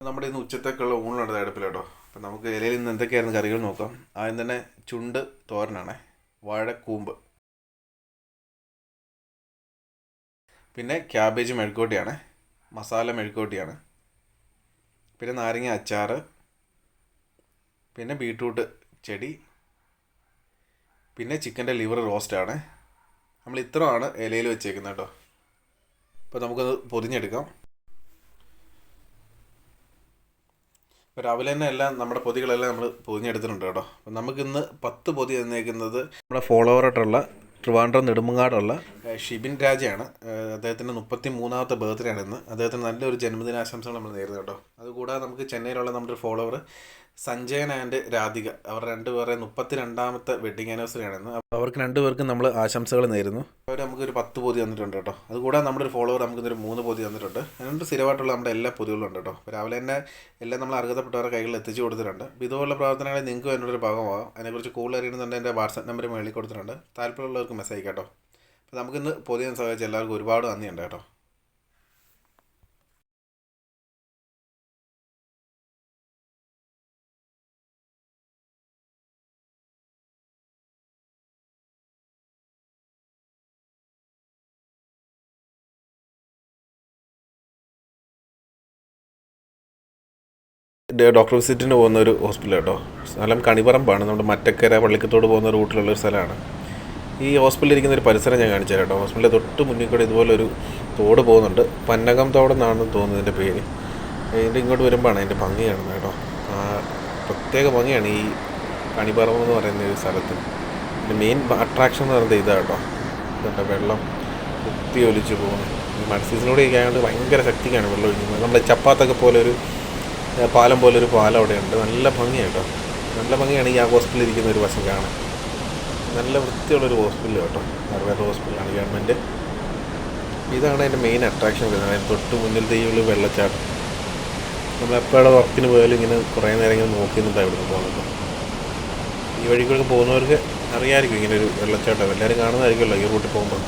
നമ്മുടെ ഇന്ന് ഉച്ചത്തേക്കുള്ള ഊണുണ്ട് അടുപ്പിലോട്ടോ. അപ്പം നമുക്ക് ഇലയിൽ നിന്ന് എന്തൊക്കെയായിരുന്നു കറികൾ നോക്കാം. ആദ്യം തന്നെ ചുണ്ട് തോരനാണ്, വാഴക്കൂമ്പ്, പിന്നെ ക്യാബേജ് മെഴുക്കോട്ടിയാണ്, മസാല മെഴുക്കോട്ടിയാണ്, പിന്നെ നാരങ്ങ അച്ചാറ്, പിന്നെ ബീട്രൂട്ട് ചെടി, പിന്നെ ചിക്കൻ്റെ ലിവർ റോസ്റ്റാണ്. നമ്മൾ ഇത്രയാണ് ഇലയിൽ വെച്ചേക്കുന്നത് കേട്ടോ. അപ്പോൾ നമുക്കത് പൊതിഞ്ഞെടുക്കാം. ഇപ്പോൾ രാവിലെ തന്നെ എല്ലാം നമ്മുടെ പൊതികളെല്ലാം നമ്മൾ പൊതിഞ്ഞെടുത്തിട്ടുണ്ട് കേട്ടോ. അപ്പം നമുക്കിന്ന് 10 പൊതി തന്നേക്കുന്നത് നമ്മുടെ ഫോളോവറായിട്ടുള്ള ട്രിവാൻഡ്രം നെടുമങ്ങാടുള്ള ഷിബിൻ രാജയാണ്. അദ്ദേഹത്തിൻ്റെ 33ാമത്തെ ബർത്ത്ഡേ ആണ് ഇന്ന്. അദ്ദേഹത്തിന് നല്ലൊരു ജന്മദിനാശംസകൾ നമ്മൾ നേരുന്നു കേട്ടോ. അതുകൂടാതെ നമുക്ക് ചെന്നൈയിലുള്ള നമ്മുടെ ഒരു ഫോളോവർ സഞ്ജയൻ ആൻഡ് രാധിക, അവർ രണ്ടുപേരെ 32ാമത്തെ വെഡിങ് ആനിവേഴ്സറി ആണെന്ന്. അപ്പോൾ അവർക്ക് രണ്ടുപേർക്കും നമ്മൾ ആശംസകൾ നേരുന്നു. അവർ നമുക്കൊരു 10 പൊതി തന്നിട്ടുണ്ട് കേട്ടോ. അതുകൂടാതെ നമ്മുടെ ഒരു ഫോളോവർ നമുക്കിന്നൊരു 3 പൊതി തന്നിട്ടുണ്ട്. അതുകൊണ്ട് സ്ഥിരമായിട്ടുള്ള നമ്മുടെ എല്ലാ പൊതികളും ഉണ്ട് കേട്ടോ. അപ്പോൾ രാവിലെ തന്നെ എല്ലാം നമ്മൾ അർഹതപ്പെട്ടവരുടെ കൈകളിൽ എത്തിച്ചു കൊടുത്തിട്ടുണ്ട്. അപ്പോൾ ഇതുപോലുള്ള പ്രവർത്തനങ്ങളിൽ നിങ്ങൾക്കും എന്നോടൊരു ഭാഗമാകാം. അതിനെക്കുറിച്ച് കൂടുതൽ അറിയണമെന്നുണ്ട് എൻ്റെ വാട്സാപ്പ് നമ്പർ മേളിൽ കൊടുത്തിട്ടുണ്ട്. താല്പര്യമുള്ളവർക്ക് മെസ്സേജ് കേട്ടോ. അപ്പോൾ നമുക്കിന്ന് പൊതിയാൻ സഹായിച്ച എല്ലാവർക്കും ഒരുപാട് നന്ദിയുണ്ട് കേട്ടോ. ഡോക്ടർ വിസിറ്റിന് പോകുന്ന ഒരു ഹോസ്പിറ്റൽ കേട്ടോ. സ്ഥലം കണിപറമ്പാണ്. നമ്മുടെ മറ്റക്കര പള്ളിക്കത്തോട് പോകുന്ന റൂട്ടിലുള്ളൊരു സ്ഥലമാണ്. ഈ ഹോസ്പിറ്റലിൽ ഇരിക്കുന്ന ഒരു പരിസരം ഞാൻ കാണിച്ചു തരാം കേട്ടോ. ഹോസ്പിറ്റലിൻ്റെ തൊട്ട് മുന്നിൽ കൂടെ ഇതുപോലൊരു തോട് പോകുന്നുണ്ട്. പന്നകം തോടെന്നാണെന്ന് തോന്നുന്നു ഇതിൻ്റെ പേര്. ഇതിൻ്റെ ഇങ്ങോട്ട് വരുമ്പോഴാണ് അതിൻ്റെ ഭംഗി കാണുന്നത് കേട്ടോ. പ്രത്യേക ഭംഗിയാണ് ഈ കണിപറമ്പ് എന്ന് പറയുന്ന ഒരു സ്ഥലത്ത്. ഇതിൻ്റെ മെയിൻ അട്രാക്ഷൻ എന്ന് പറയുന്നത് ഇതാണ് കേട്ടോ. ഇതുണ്ട് വെള്ളം കുത്തി ഒലിച്ച് പോകുന്നത്. ഈ മഴ സീസണിലൂടെ ആയതുകൊണ്ട് ഭയങ്കര ശക്തിക്കാണ് വെള്ളം ഒഴിക്കുന്നത്. നമ്മുടെ ചപ്പാത്തൊക്കെ പോലെ ഒരു പാലം പോലൊരു പാലം അവിടെയുണ്ട്. നല്ല ഭംഗിയാണ് കേട്ടോ. നല്ല ഭംഗിയാണ് ഈ ഹോസ്പിറ്റലിൽ ഇരിക്കുന്ന ഒരു വശം കാണാൻ. നല്ല വൃത്തിയുള്ളൊരു ഹോസ്പിറ്റൽ കേട്ടോ. ആയുർവേദ ഹോസ്പിറ്റലാണ് ഗവൺമെൻറ്. ഇതാണ് അതിൻ്റെ മെയിൻ അട്രാക്ഷൻ വരുന്നത്. അതിന് തൊട്ട് മുന്നിലത്തെ ഈ ഒരു വെള്ളച്ചാട്ടം. നമ്മളെപ്പോഴും വർക്കിന് പോയാലും ഇങ്ങനെ കുറേ നേരം ഇങ്ങനെ നോക്കി നിന്നിട്ടാണ് ഇവിടുന്ന് പോകുന്നത്. ഈ വഴിക്കൊക്കെ പോകുന്നവർക്ക് അറിയാമായിരിക്കും ഇങ്ങനെ ഒരു വെള്ളച്ചാട്ടം. എല്ലാവരും കാണുന്നതായിരിക്കുമല്ലോ ഈ റൂട്ടിൽ പോകുമ്പോൾ.